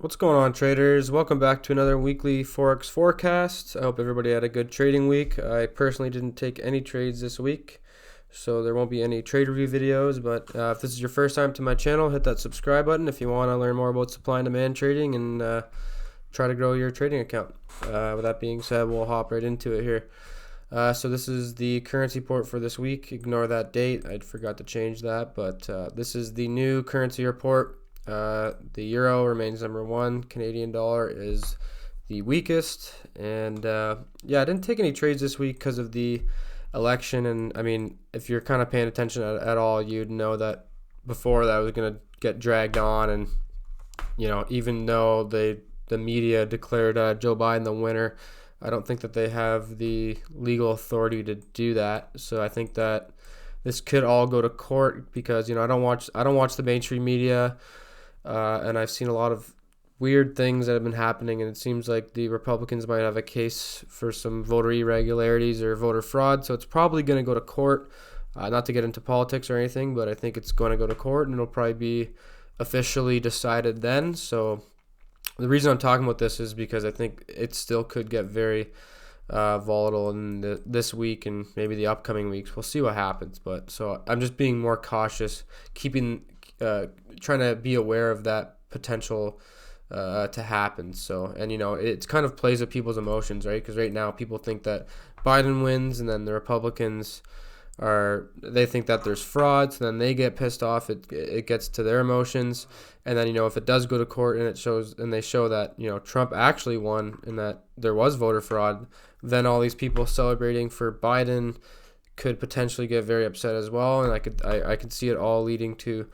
What's going on, traders? Welcome back to another weekly Forex forecast. I hope everybody had a good trading week. I personally didn't take any trades this week, so there won't be any trade review videos. But if this is your first time to my channel, hit that subscribe button if you want to learn more about supply and demand trading and try to grow your trading account. With that being said, we'll hop right into it here. So this is the currency report for this week. Ignore that date. I forgot to change that, but this is the new currency report. The euro remains number one. Canadian dollar is the weakest. And yeah, I didn't take any trades this week because of the election. And I mean, if you're kind of paying attention at all, you'd know that before that was going to get dragged on. And, even though the media declared Joe Biden the winner, I don't think that they have the legal authority to do that. So I think that this could all go to court because I don't watch the mainstream media. And I've seen a lot of weird things that have been happening, and it seems like the Republicans might have a case for some voter irregularities or voter fraud. So it's probably going to go to court. Not to get into politics or anything, but I think it's going to go to court, and it'll probably be officially decided then. So the reason I'm talking about this is because I think it still could get very volatile in this week and maybe the upcoming weeks. We'll see what happens. But so I'm just being more cautious, trying to be aware of that potential to happen. So, and it kind of plays with people's emotions, right? Because right now people think that Biden wins, and then the Republicans they think that there's fraud, so then they get pissed off. It gets to their emotions, and then if it does go to court and they show that Trump actually won and that there was voter fraud, then all these people celebrating for Biden could potentially get very upset as well, and I could see it all leading to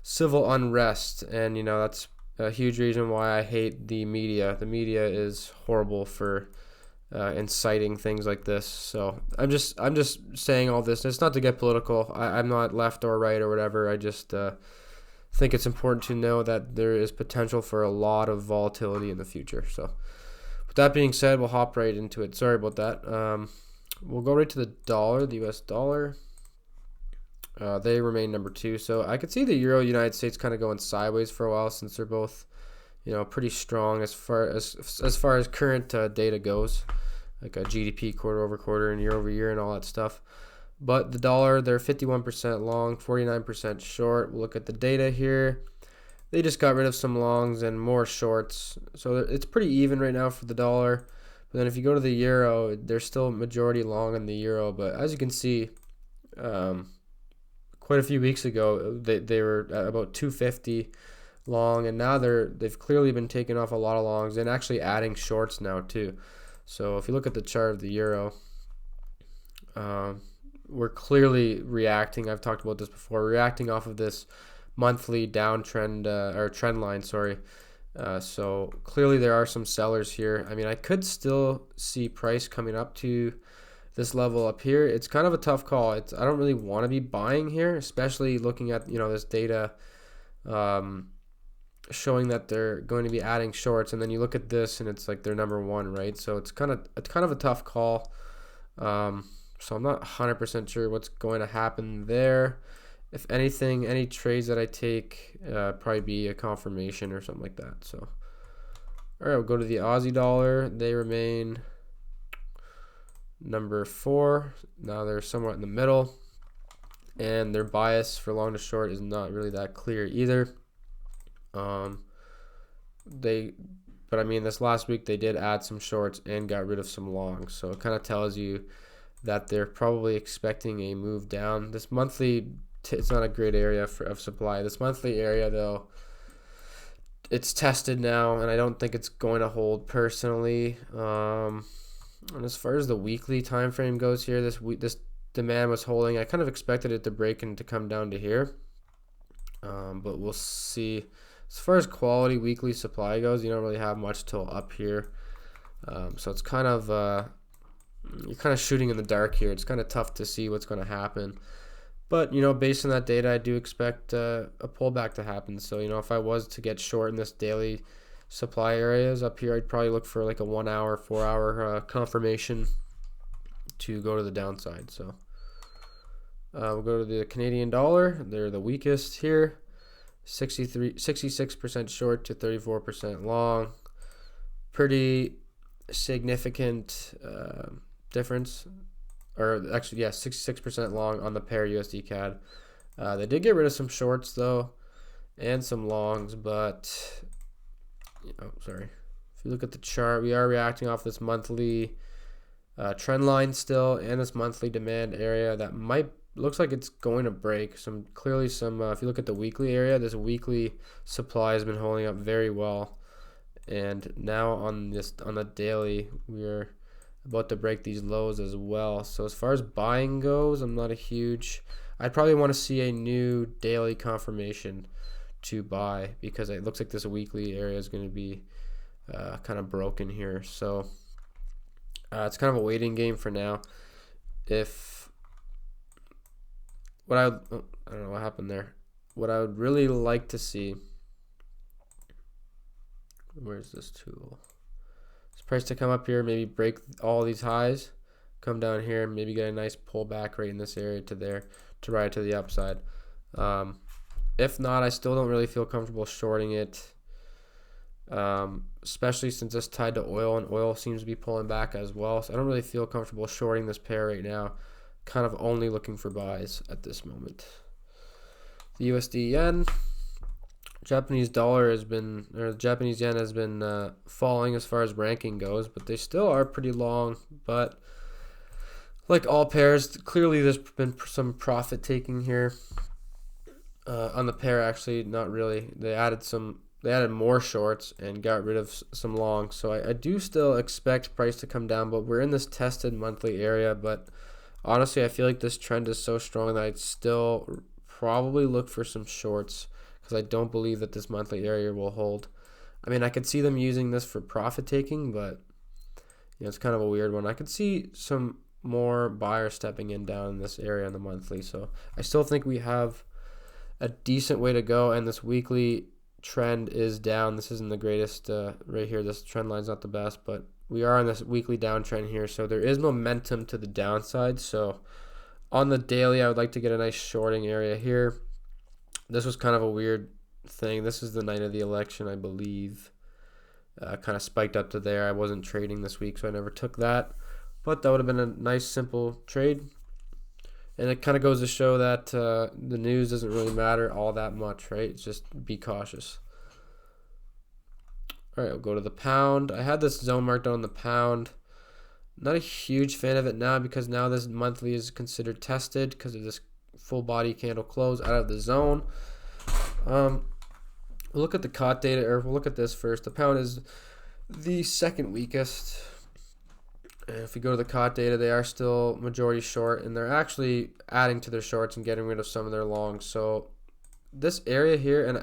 civil unrest. And that's a huge reason why I hate the media. The media is horrible for inciting things like this. So I'm just saying all this. It's not to get political. I'm not left or right or whatever. I just think it's important to know that there is potential for a lot of volatility in the future. So with that being said, we'll hop right into it. Sorry about that. We'll go right to the dollar, the US dollar. They remain number two. So I could see the Euro United States kind of going sideways for a while, since they're both pretty strong as far as current data goes, like a GDP quarter over quarter and year over year and all that stuff. But the dollar, they're 51% long, 49% short. We'll look at the data here. They just got rid of some longs and more shorts, so it's pretty even right now for the dollar. But then if you go to the euro, they're still majority long in the euro. But as you can see, quite a few weeks ago, they were at about 250 long, and now they've clearly been taking off a lot of longs and actually adding shorts now too. So if you look at the chart of the euro, we're clearly reacting. I've talked about this before, reacting off of this monthly downtrend or trend line, sorry. So clearly there are some sellers here. I mean, I could still see price coming up to this level up here. It's kind of a tough call. I don't really want to be buying here, especially looking at this data showing that they're going to be adding shorts, and then you look at this and it's like they're number one, right? So it's kind of a tough call. So I'm not 100% sure what's going to happen there. If anything, any trades that I take probably be a confirmation or something like that. So all right, we'll go to the Aussie dollar. They remain number four. Now they're somewhat in the middle, and their bias for long to short is not really that clear either. But I mean, this last week they did add some shorts and got rid of some longs, so it kind of tells you that they're probably expecting a move down. This monthly, it's not a great area of supply. This monthly area, though, it's tested now, and I don't think it's going to hold personally. And as far as the weekly time frame goes here, this demand was holding. I kind of expected it to break and to come down to here, but we'll see. As far as quality weekly supply goes, you don't really have much till up here, so it's kind of you're kind of shooting in the dark here. It's kind of tough to see what's going to happen, but based on that data, I do expect a pullback to happen. So if I was to get short in this daily supply areas up here, I'd probably look for like a 1 hour, 4 hour confirmation to go to the downside. So we'll go to the Canadian dollar. They're the weakest here. 66% short to 34% long. Pretty significant difference, or actually, yeah, 66% long on the pair USD CAD. They did get rid of some shorts though, and some longs, but sorry. If you look at the chart, we are reacting off this monthly trend line still, and this monthly demand area that looks like it's going to break. If you look at the weekly area, this weekly supply has been holding up very well, and now on the daily, we're about to break these lows as well. So as far as buying goes, I'd probably want to see a new daily confirmation to buy, because it looks like this weekly area is going to be kind of broken here. So it's kind of a waiting game for now. I don't know what happened there. What I would really like to see, where's this tool? This price to come up here, maybe break all these highs, come down here, maybe get a nice pullback right in this area to there to ride to the upside. If not, I still don't really feel comfortable shorting it, especially since it's tied to oil, and oil seems to be pulling back as well. So I don't really feel comfortable shorting this pair right now. Kind of only looking for buys at this moment. The USD yen, Japanese yen has been falling as far as ranking goes, but they still are pretty long. But like all pairs, clearly there's been some profit taking here. On the pair, actually, not really. They added more shorts and got rid of some longs. So I do still expect price to come down, but we're in this tested monthly area. But honestly, I feel like this trend is so strong that I'd still probably look for some shorts, because I don't believe that this monthly area will hold. I mean, I could see them using this for profit taking, but it's kind of a weird one. I could see some more buyers stepping in down in this area on the monthly. So I still think we have a decent way to go, and this weekly trend is down. This isn't the greatest right here. This trend line's not the best, but we are on this weekly downtrend here, so there is momentum to the downside. So on the daily, I would like to get a nice shorting area here. This was kind of a weird thing. This is the night of the election, I believe. Kind of spiked up to there. I wasn't trading this week, so I never took that, but that would have been a nice simple trade. And it kind of goes to show that the news doesn't really matter all that much, right? It's just be cautious. All right, we'll go to the pound. I had this zone marked on the pound. Not a huge fan of it now, because now this monthly is considered tested because of this full body candle close out of the zone. We'll look at the COT data, or we'll look at this first. The pound is the second weakest. And if we go to the COT data, they are still majority short, and they're actually adding to their shorts and getting rid of some of their longs. So this area here, and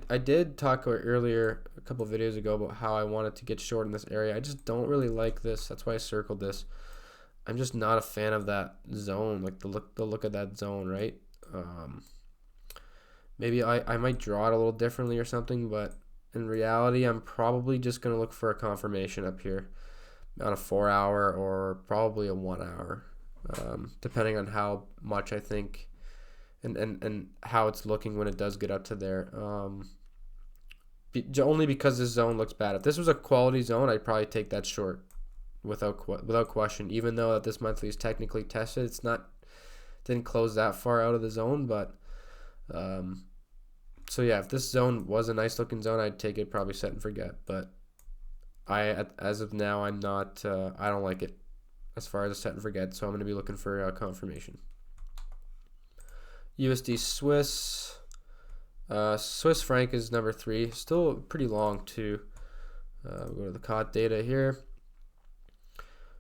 I did talk earlier a couple of videos ago about how I wanted to get short in this area. I just don't really like this. That's why I circled this. I'm just not a fan of that zone, like the look of that zone, right? Maybe I might draw it a little differently or something, but in reality, I'm probably just going to look for a confirmation up here on a 4-hour or probably a 1 hour, depending on how much I think and how it's looking when it does get up to there. Only because this zone looks bad. If this was a quality zone, I'd probably take that short without question, even though that this monthly is technically tested. Didn't close that far out of the zone, but so yeah, if this zone was a nice looking zone, I'd take it, probably set and forget. But as of now, I'm not. I don't like it as far as a set and forget. So I'm going to be looking for confirmation. USD Swiss. Swiss franc is number 3. Still pretty long too. We'll go to the COT data here.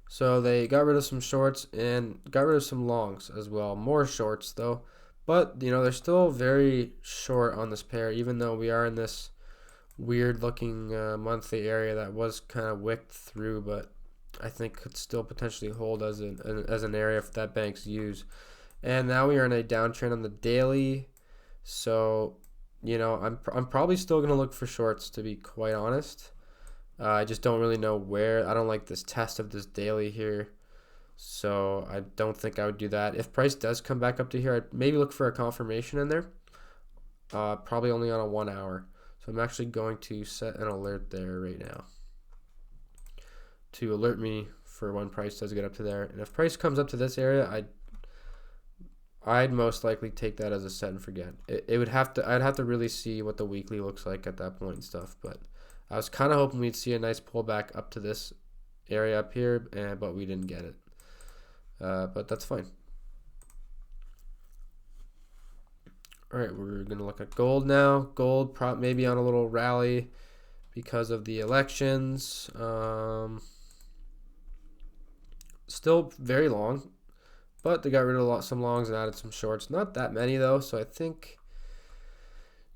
So they got rid of some shorts and got rid of some longs as well. More shorts though, but they're still very short on this pair, even though we are in this weird looking monthly area that was kind of wicked through, but I think could still potentially hold as an area that banks use. And now we are in a downtrend on the daily, so I'm probably still gonna look for shorts, to be quite honest. I just don't really know where. I don't like this test of this daily here, so I don't think I would do that. If price does come back up to here, I'd maybe look for a confirmation in there. probably only on a 1 hour. So I'm actually going to set an alert there right now to alert me for when price does get up to there. And if price comes up to this area, I'd most likely take that as a set and forget. I'd have to really see what the weekly looks like at that point and stuff. But I was kind of hoping we'd see a nice pullback up to this area up here, but we didn't get it. But that's fine. All right, we're gonna look at gold now. Gold maybe on a little rally because of the elections. Still very long. But they got rid of some longs and added some shorts. Not that many, though. So I think,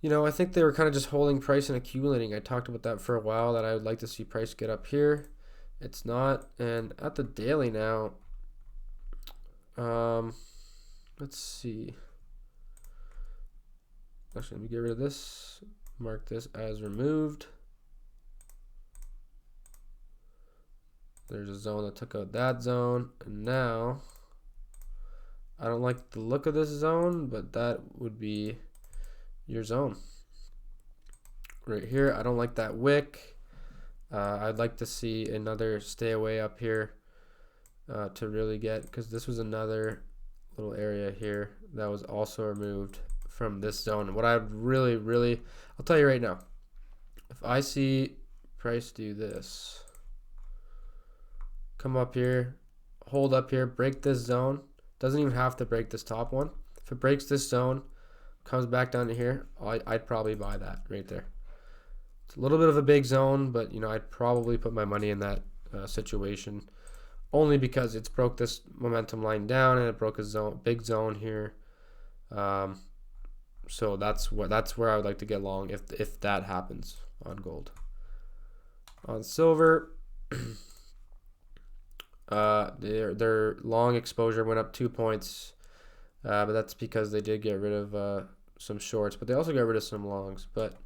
I think they were kind of just holding price and accumulating. I talked about that for a while, that I would like to see price get up here. It's not. And at the daily now, let's see. Actually, let me get rid of this. Mark this as removed. There's a zone that took out that zone. And now, I don't like the look of this zone, but that would be your zone. Right here, I don't like that wick. I'd like to see another stay away up here to really get, because this was another little area here that was also removed from this zone. What I really, I'll tell you right now, if I see price do this, come up here, hold up here, break this zone, doesn't even have to break this top one. If it breaks this zone, comes back down to here, I'd probably buy that right there. It's a little bit of a big zone, but I'd probably put my money in that situation, only because it's broke this momentum line down and it broke a big zone here. So that's where I would like to get long if that happens on gold. On silver, their long exposure went up 2 points, but that's because they did get rid of some shorts, but they also got rid of some longs. But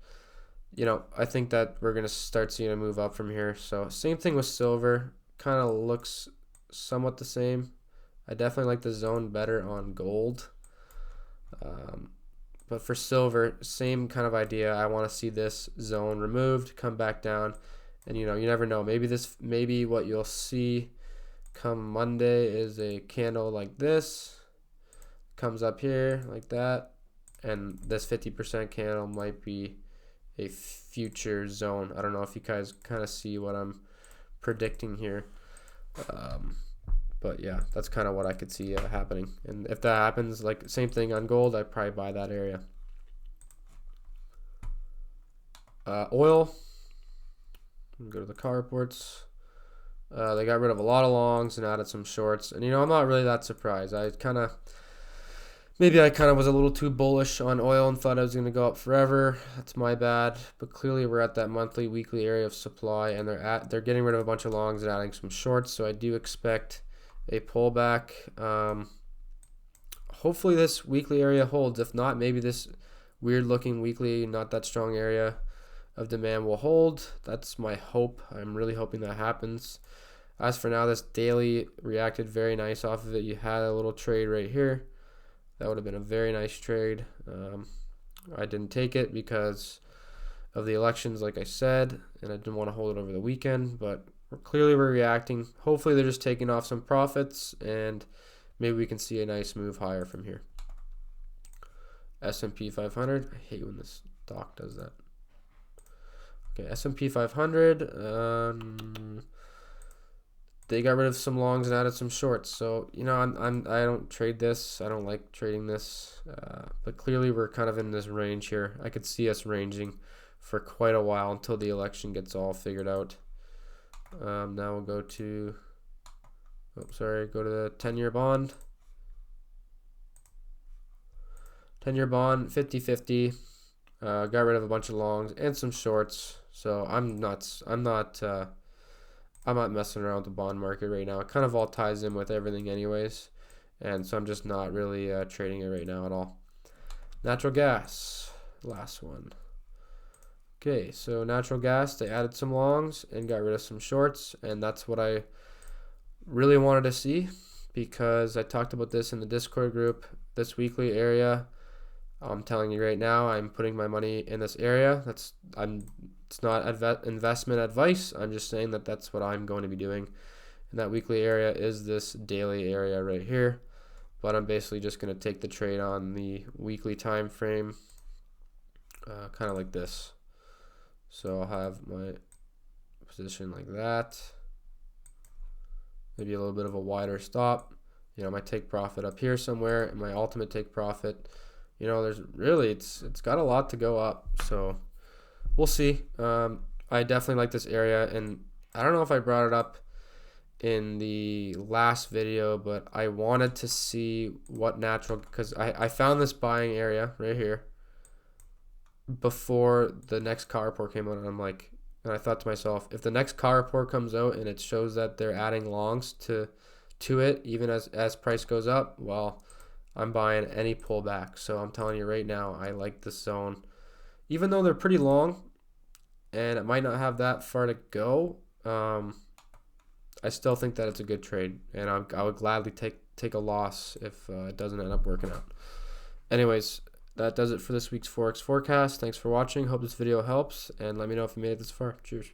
I think that we're gonna start seeing a move up from here. So same thing with silver, kind of looks somewhat the same. I definitely like the zone better on gold, but for silver, same kind of idea. I want to see this zone removed, come back down, and you never know. Maybe what you'll see come Monday is a candle like this, comes up here like that, and this 50% candle might be a future zone. I don't know if you guys kind of see what I'm predicting here, but yeah, that's kind of what I could see happening. And if that happens, like same thing on gold, I'd probably buy that area. Oil, go to the car reports. They got rid of a lot of longs and added some shorts, and I'm not really that surprised. Maybe I kind of was a little too bullish on oil and thought I was going to go up forever. That's my bad. But clearly we're at that monthly, weekly area of supply, and they're getting rid of a bunch of longs and adding some shorts. So I do expect a pullback. Hopefully this weekly area holds. If not, maybe this weird looking weekly, not that strong area of demand will hold. That's my hope. I'm really hoping that happens. As for now, this daily reacted very nice off of it. You had a little trade right here. That would have been a very nice trade. I didn't take it because of the elections, like I said, and I didn't want to hold it over the weekend, but we're reacting. Hopefully they're just taking off some profits, and maybe we can see a nice move higher from here. S&P 500. I hate when this stock does that. Okay, S&P 500. They got rid of some longs and added some shorts. So I don't trade this. I don't like trading this. But clearly we're kind of in this range here. I could see us ranging for quite a while until the election gets all figured out. Now we'll go to go to the 10-year bond. 10-year bond, 50-50. Got rid of a bunch of longs and some shorts. So I'm not messing around with the bond market right now. It kind of all ties in with everything anyways. And so I'm just not really trading it right now at all. Natural gas, last one. Okay, so natural gas, they added some longs and got rid of some shorts. And that's what I really wanted to see, because I talked about this in the Discord group. This weekly area, I'm telling you right now, I'm putting my money in this area. It's not investment advice. I'm just saying that that's what I'm going to be doing. And that weekly area is this daily area right here. But I'm basically just going to take the trade on the weekly time frame, kind of like this. So I'll have my position like that. Maybe a little bit of a wider stop. You know, my take profit up here somewhere, and my ultimate take profit. You know, there's really, it's got a lot to go up. So we'll see. I definitely like this area, and I don't know if I brought it up in the last video, but I wanted to see what natural, because I found this buying area right here before the next car report came out, and I'm like, and I thought to myself, if the next car report comes out and it shows that they're adding longs to it, even as price goes up, well, I'm buying any pullback. So I'm telling you right now, I like this zone, even though they're pretty long and it might not have that far to go. I still think that it's a good trade, and I would gladly take a loss if it doesn't end up working out. Anyways, that does it for this week's Forex forecast. Thanks for watching. Hope this video helps, and let me know if you made it this far. Cheers.